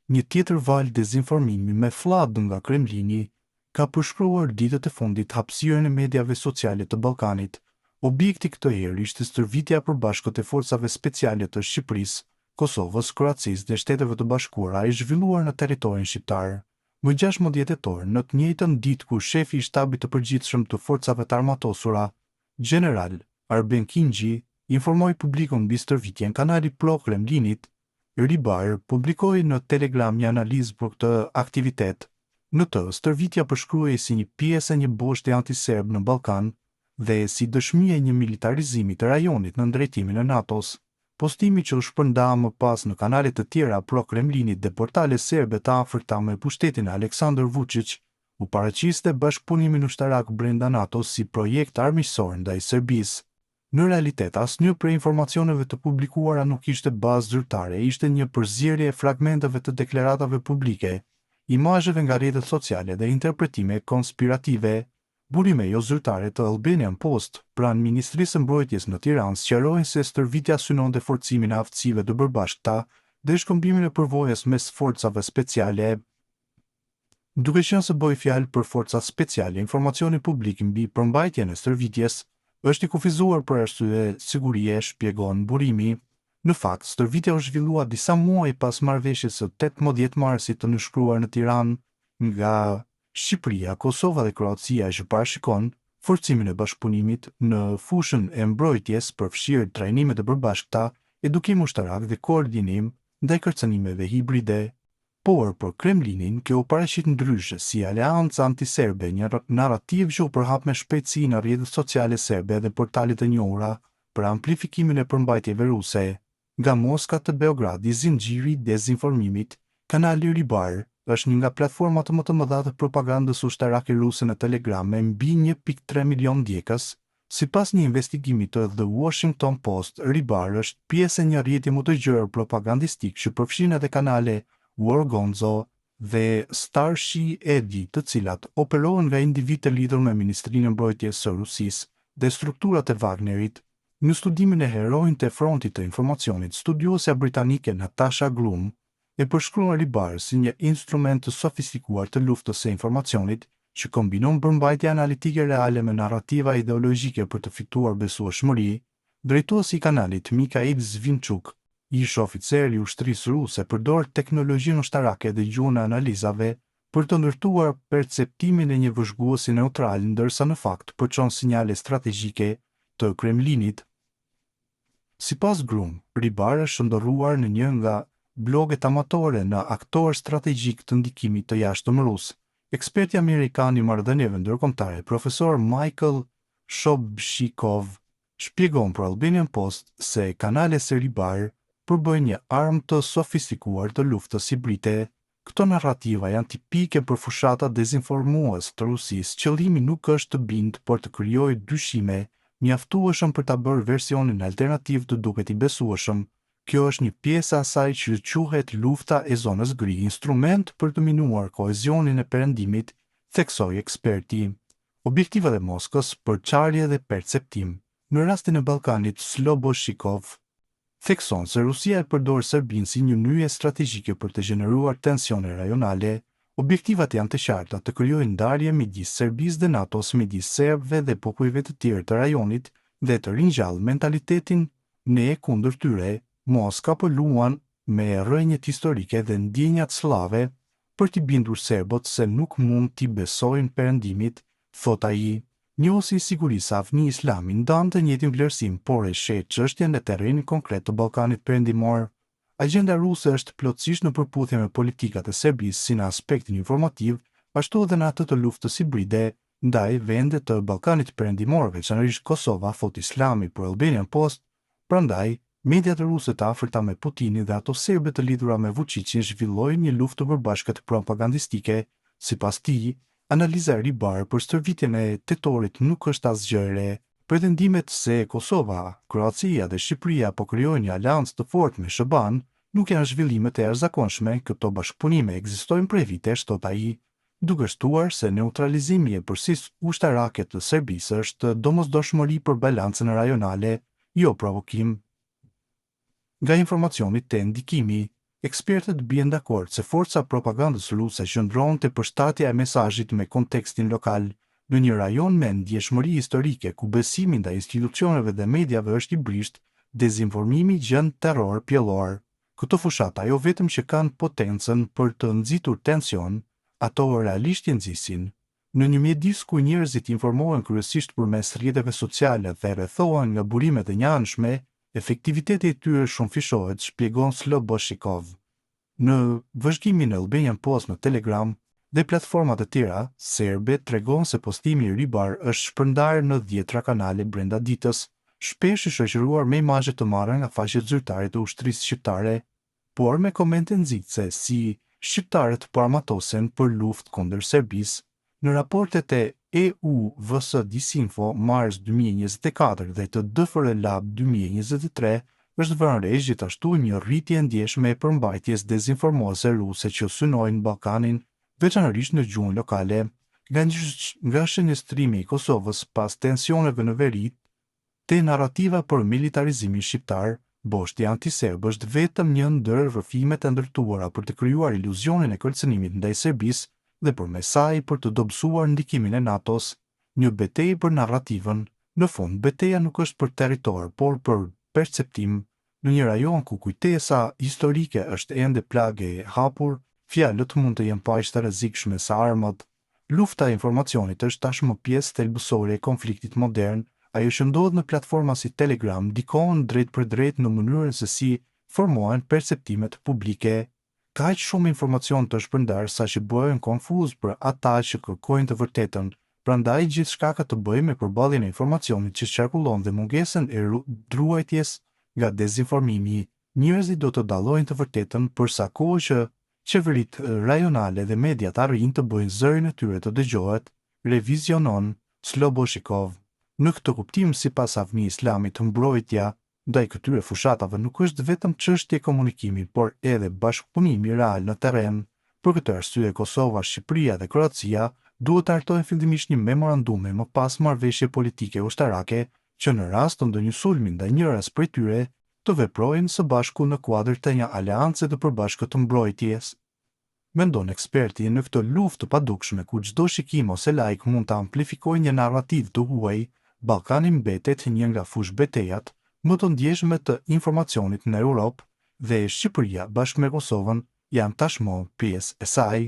Një tjetër valë dezinformimi me fladë nga Kremlini ka përshkruar ditët e fundit hapësirën e mediave sociale të Ballkanit. Objekti këtë herë ishte stërvitja e përbashkët e forcave speciale të Shqipërisë, Kosovës, Kroacisë dhe Shteteve të Bashkuara e zhvilluar në territorin shqiptar. Më 16 dhjetor, në të njëjtën ditë kur shefi i shtabit të përgjithshëm të forcave të armatosura, General Arben Kinxhi, informoi publikun mbi stërvitjen, kanali pro Kremlinit Ribar publikoi në Telegram një analizë për këtë aktivitet. Në të, stërvitja përshkruhej si një pjesë e një boshti antiserb në Ballkan dhe si dëshmi e një militarizimi të rajonit në drejtimin e NATO-s. Postimi që u shpërnda më pas në kanalet të tjera pro Kremlinit dhe portale serbe të afërta me pushtetin e Aleksandar Vučić, u paraqiste bashkëpunimin ushtarak brenda NATO-s si projekt armiqësor ndaj Serbisë. Në realitet, asnjë prej informacioneve të publikuara nuk ishte bazë zyrtare, ishte një përzierje e fragmenteve të deklaratave publike, imazheve nga rrjetet sociale dhe interpretime konspirative. Burime jo zyrtare të Albanian Post, pranë Ministrisë së Mbrojtjes në Tiranë, sqarojnë se stërvitja synonte forcimin e aftësive të përbashkëta dhe shkëmbimin e përvojës mes forcave speciale. Duke qenë se bëj fjalë për forca speciale, informacioni publik mbi përmbajtjen e stërvitjes është i kufizuar për arsye sigurie, shpjegon burimi. Në fakt, stërvitja u zhvillua disa muaj pas marrëveshjes së 18 marsit të nënshkruar në Tiranë nga Shqipëria, Kosova dhe Kroacia, që parashikon forcimin e bashkëpunimit në fushën e mbrojtjes, përfshirë trajnime të përbashkëta, edukim ushtarak dhe koordinim ndaj kërcënimeve hibride. Por për Kremlinin, kjo u paraqit ndryshe si aleancë antiserbe, një narrativ që u përhap me shpejtësi në rrjetet sociale serbe dhe portalet e njohura për amplifikimin e përmbajtjeve ruse. Nga Moska te Beogradi, zinxhiri i dezinformimit, kanali Ribar është një nga platformat më të mëdha të propagandës ushtarake ruse në Telegram me mbi 1.3 milion ndjekës. Sipas një investigimi të The Washington Post, Ribar është pjesë e një rrjeti më të gjerë propagandistik që përfshin edhe kanale War Gonzo dhe Starshi Edi, të cilat operohen nga individë të lidhur me Ministrinë e Mbrojtjes së Rusisë dhe strukturat e Wagnerit. Në studimin e heroin të frontit të informacionit, studiuesja britanike Natasha Groom e përshkruan Ribar si një instrument të sofistikuar të luftës së informacionit që kombinon përmbajtje analitike reale me narrativa ideologjike për të fituar besueshmëri. Drejtuesi i kanalit Mikhail Zvinchuk, ish oficer i ushtrisë ruse, përdor teknologjinë ushtarake dhe gjuhën e analizave për të ndërtuar perceptimin e një vëzhguesi neutral, ndërsa në fakt përçon sinjale strategjike të Kremlinit. Sipas Groom, Ribar është shndërruar në një nga bloget amatore në aktor strategjik të ndikimit të jashtëm rus. Eksperti amerikan i marrëdhënieve ndërkombëtare, profesor Michael Shobshikov, shpjegon për Albanian Post se kanale si Ribar përbëjnë një armë të sofistikuar të luftës hibride. Këto narrativa janë tipike për fushatat dezinformues të Rusisë. Qëllimi nuk është të bindë, por të krijojë dyshime, mjaftueshëm për ta bërë versionin alternativ të duket i besueshëm. Kjo është një pjesë e asaj që quhet lufta e zonës gri, instrument për të minuar kohezionin e perëndimit, theksoi eksperti. Objektivat e Moskës për çarje dhe perceptim. Në rastin e Ballkanit, Sloboshikov thekson se Rusia e përdor Serbinë si një nyje strategjike për të gjeneruar tensione rajonale. Objektivat janë të qarta: të krijojë ndarje midis Serbisë dhe NATO-s, midis serbëve dhe popujve të tjerë të rajonit dhe të ringjallë mentalitetin ne kundër tyre. Moska po luan me rrënjët historike dhe ndjenjat slave për t'i bindur serbët se nuk mund t'i besojnë perëndimit, thot ai. Njohësi i sigurisë Avni Islami ndante njëjtin vlerësim, por e sheh çështjen në terrenin konkret të Ballkanit Perëndimor. Agjenda ruse është plotësisht në përputhje me politikat e Serbisë si në aspektin informativ, ashtu edhe në atë të luftës hibride ndaj vendet të Ballkanit Perëndimor, veçanërisht Kosova, thot Islami për Albanian Post. Prandaj, mediat ruse të afërta me Putinin dhe ato serbe të lidhura me Vučićin zhvillojnë një luftë të përbashkët propagandistike. Sipas tij, analiza e Ribar për stërvitjen e tetorit nuk është asgjë e re. Pretendimet se Kosova, Kroacia dhe Shqipëria po krijojnë një aleancë të fortë me SBA-n nuk janë zhvillime të jashtëzakonshme. Këto bashkëpunime ekzistojnë prej vitesh, thot ai, duke shtuar se neutralizimi e përsis ushtarake të Serbisë është domosdoshmëri për balancën rajonale, jo provokim. Nga informacionit të ndikimi, Ekspertët bien dakord se forca propagandës ruse qëndron te përshtatja e mesazhit me kontekstin lokal, në një rajon me ndjeshmëri historike ku besimi ndaj institucioneve dhe mediave është i brisht, dezinformimi gjen terror pjellor. Këto fushat jo vetëm që kanë potencën për të nxitur tension, ato realisht i nxisin. Në një mjedis ku njerëzit informohen kryesisht përmes rrjeteve sociale dhe rrethohen nga burimet e njëanshme, efektiviteti i tyre shumë fishohet, shpjegon Sloboshikov. Në vëzhgimin e Albanian Post në Telegram dhe platformat e tjera, serbe tregon se postimi i ri bar është shpërndarë në 10 kanale brenda ditës, shpesh i shoqëruar me imazhe të marra nga faqet zyrtare të ushtrisë shqiptare, por me komente nxitse si shqiptarët po armatosen për luftë kundër Serbisë. Në raportet e EU-VS Disinfo Mars 2024 dhe të DFR Lab 2023, është vënë re gjithashtu një rritje e ndjeshme e përmbajtjes dezinformuese ruse që synojnë Ballkanin, veçanërisht në gjuhën lokale, nga shënjestrimi i Kosovës pas tensioneve në veri, te narrativa për militarizimin shqiptar, boshti antiserb është vetëm një ndër rrëfimet e ndërtuara për të krijuar iluzionin e kërcënimit ndaj Serbisë dhe përmes saj për të dobësuar ndikimin e NATO-s, një betejë për narrativën. Në fund, betejë nuk është për territor, por për perceptim. Në një rajon ku kujtesa historike është ende plagë e hapur, fjalët mund të jenë paqë të rrezikshme sa armat. Lufta e informacionit është tashmë pjesë thelbësore e konfliktit modern. Ajo që ndodh në platforma si Telegram ndikon drejt për drejt në mënyrën se si formohen perceptimet publike. Kaq shumë informacion të shpërndar sa që bëhen konfuz për ata që kërkojnë të vërtetën, prandaj gjithçka ka të bëjë me përballjen e informacionit që qarkullon dhe mungesën e ruajtjes nga dezinformimi. Njerëzit do të dallojnë të vërtetën për sa kohë që qeveritë rajonale dhe mediat arrijnë të bëjnë zërin e tyre të dëgjohet, revizionon Sloboshikov. Në këtë kuptim, sipas avni islamit, mbrojtja ndaj këtyre fushatave nuk është vetëm çështje komunikimi, por edhe bashkëpunimi real në terren. Për këtë arsye, Kosova, Shqipëria dhe Kroacia duhet të hartojnë fillimisht një memorandum e më pas marrëveshje politike ushtarake, që në rast të ndonjë sulmi ndaj njëras prej tyre, të veprojnë së bashku në kuadër të një aleance të përbashkët të mbrojtjes. Mendon eksperti, në këtë luftë të padukshme ku çdo shikim ose like mund të amplifikojë një narrativ të huaj, Ballkani mbetet një nga fush betejat më të ndjeshme të informacionit në Europë dhe Shqipëria bashkë me Kosovën janë tashmë pjesë e saj.